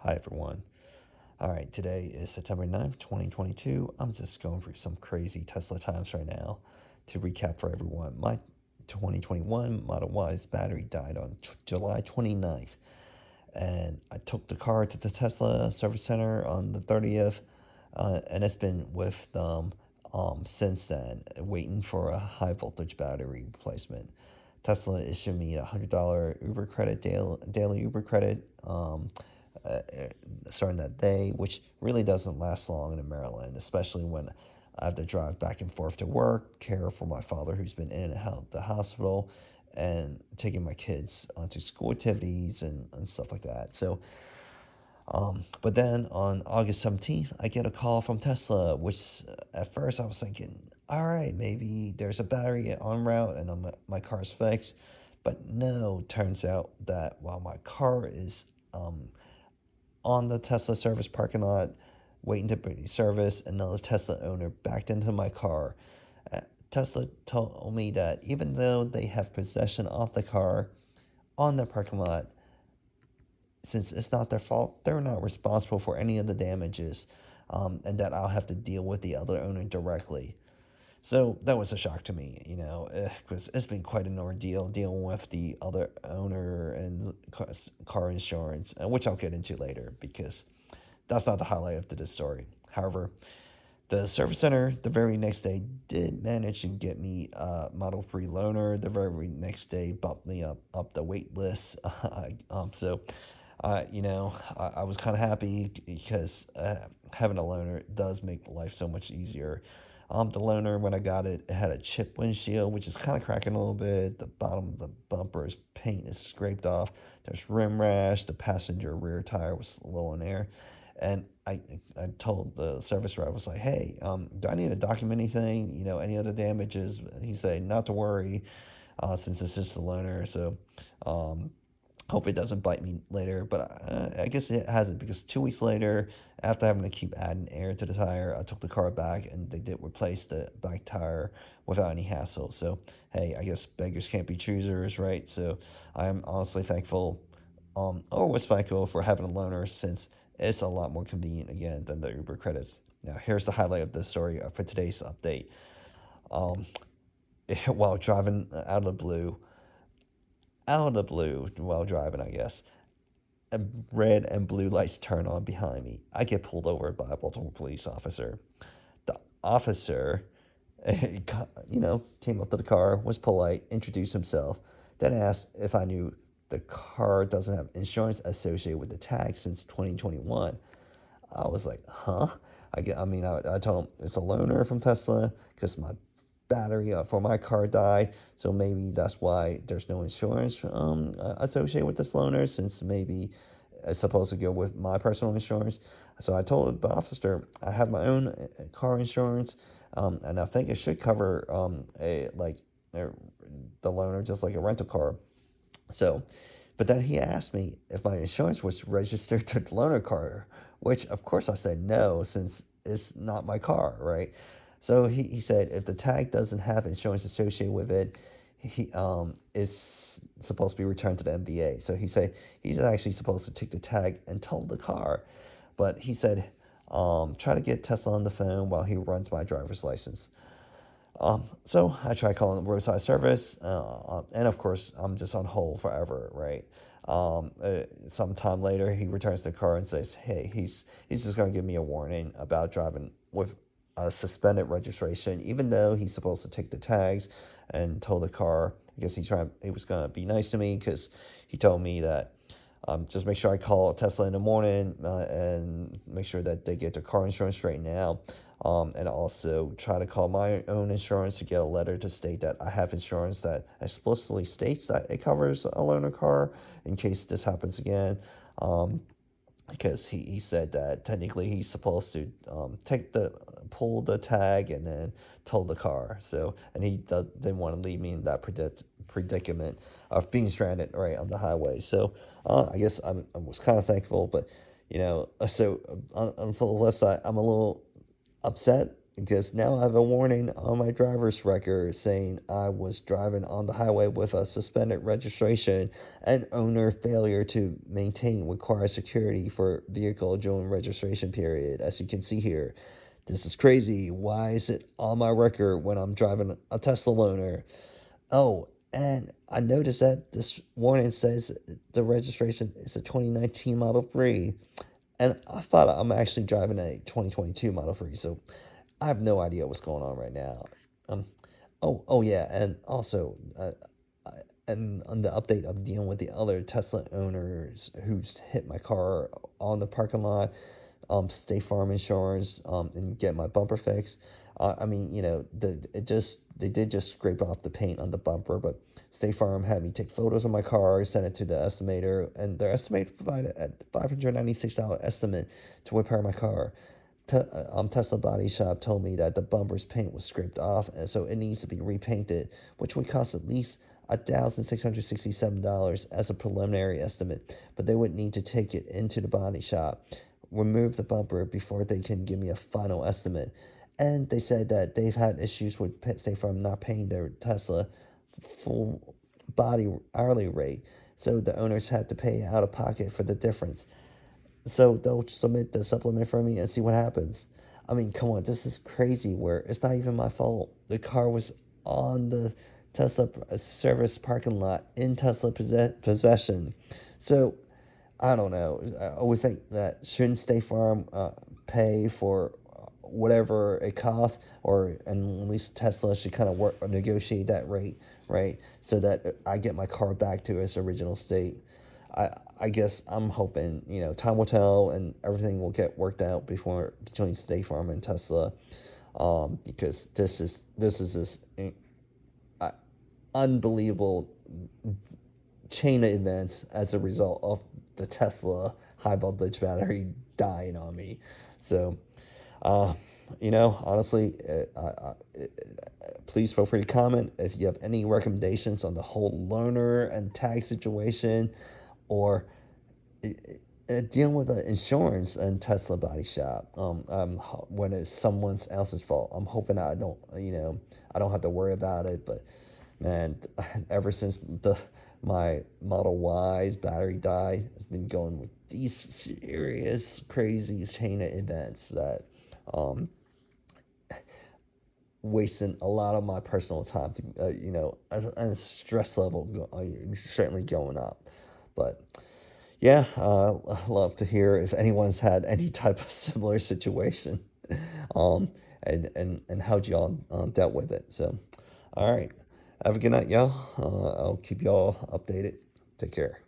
Hi, everyone. All right, today is September 9th, 2022. I'm just going through some crazy Tesla times right now. To recap for everyone, my 2021 Model Y's battery died on July 29th, and I took the car to the Tesla service center on the 30th, and it's been with them since then, waiting for a high voltage battery replacement. Tesla issued me $100 Uber credit, daily Uber credit. Uh, Starting that day, which really doesn't last long in Maryland, especially when I have to drive back and forth to work, care for my father who's been in and out of the hospital, and taking my kids onto school activities and stuff like that. But then on August 17th, I get a call from Tesla, which at first I was thinking, all right, maybe there's a battery en route and my car's fixed. But no, turns out that while my car is on the Tesla service parking lot, waiting to be serviced, another Tesla owner backed into my car. Tesla told me that even though they have possession of the car on the parking lot, since it's not their fault, they're not responsible for any of the damages, and that I'll have to deal with the other owner directly. So that was a shock to me, because it's been quite an ordeal dealing with the other owner and car insurance, which I'll get into later because that's not the highlight of this story. However, the service center the very next day did manage to get me a Model 3 loaner. The very next day bumped me up the wait list. I was kind of happy because having a loaner does make life so much easier. The loaner, when I got it, it had a chip windshield, which is kind of cracking a little bit. The bottom of the bumper's paint is scraped off. There's rim rash. The passenger rear tire was low in air. And I told the service rep, I was like, hey, do I need to document anything? Any other damages? He said, not to worry, since it's just a loaner. So, um, hope it doesn't bite me later, but I guess it hasn't because 2 weeks later, after having to keep adding air to the tire, I took the car back and they did replace the back tire without any hassle. So, hey, I guess beggars can't be choosers, right? So, I'm honestly thankful, or was thankful for having a loaner since it's a lot more convenient again than the Uber credits. Now, here's the highlight of the story for today's update. Um, while driving out of the blue while driving, I guess red and blue lights turn on behind me. I get pulled over by a Baltimore police officer. The officer, came up to the car, was polite, introduced himself, then asked if I knew the car doesn't have insurance associated with the tag since 2021. I was like, huh? I told him it's a loaner from Tesla because my battery for my car died, so maybe that's why there's no insurance associated with this loaner, since maybe it's supposed to go with my personal insurance. So I told the officer I have my own car insurance, and I think it should cover uh, the loaner just like a rental car. So, but then he asked me if my insurance was registered to the loaner car, which of course I said no, since it's not my car, right? So he said if the tag doesn't have insurance associated with it, he is supposed to be returned to the MVA. So he said he's actually supposed to take the tag and tow the car, but he said try to get Tesla on the phone while he runs my driver's license. So I try calling the roadside service, and of course I'm just on hold forever, right? Sometime later, he returns the car and says, "Hey, he's just gonna give me a warning about driving with a suspended registration, even though he's supposed to take the tags and tow the car. I guess he was gonna be nice to me because he told me that just make sure I call Tesla in the morning and make sure that they get their car insurance straightened out. And also try to call my own insurance to get a letter to state that I have insurance that explicitly states that it covers a loaner car in case this happens again. Um, because he said that technically he's supposed to pull the tag and then tow the car. So and didn't want to leave me in that predicament of being stranded right on the highway. So I guess I was kind of thankful, but on the flip side, I'm a little upset because now I have a warning on my driver's record saying I was driving on the highway with a suspended registration and owner failure to maintain required security for vehicle during registration period. As you can see here, this is crazy. Why is it on my record when I'm driving a Tesla loaner? Oh, and I noticed that this warning says the registration is a 2019 Model 3. And I thought I'm actually driving a 2022 Model 3, so I have no idea what's going on right now. Um, oh yeah, and also, and on the update of dealing with the other Tesla owners who's hit my car on the parking lot, State Farm insurance, and get my bumper fixed. I mean, they did just scrape off the paint on the bumper, but State Farm had me take photos of my car, send it to the estimator, and their estimator provided a $596 estimate to repair my car. Tesla Body Shop told me that the bumper's paint was scraped off, and so it needs to be repainted, which would cost at least $1,667 as a preliminary estimate. But they would need to take it into the body shop, remove the bumper before they can give me a final estimate. And they said that they've had issues with State Farm not paying their Tesla full body hourly rate, so the owners had to pay out of pocket for the difference. So they'll submit the supplement for me and see what happens. I mean, come on, this is crazy where it's not even my fault. The car was on the Tesla service parking lot in Tesla possession. So I don't know. I always think that shouldn't State Farm pay for whatever it costs, or and at least Tesla should kind of work or negotiate that rate, right? So that I get my car back to its original state. I I guess I'm hoping time will tell and everything will get worked out before between State Farm and Tesla, because this uh, unbelievable chain of events as a result of the Tesla high voltage battery dying on me. So, uh, honestly, please feel free to comment if you have any recommendations on the whole loaner and tag situation, or dealing with the insurance and Tesla body shop. When it's someone else's fault, I'm hoping I don't have to worry about it. But man, ever since my Model Y's battery died, it's been going with these serious, crazy chain of events that um wasting a lot of my personal time to and stress level certainly going up. But yeah, I love to hear if anyone's had any type of similar situation, um, and how y'all dealt with it. So, all right, have a good night, y'all. I'll keep y'all updated. Take care.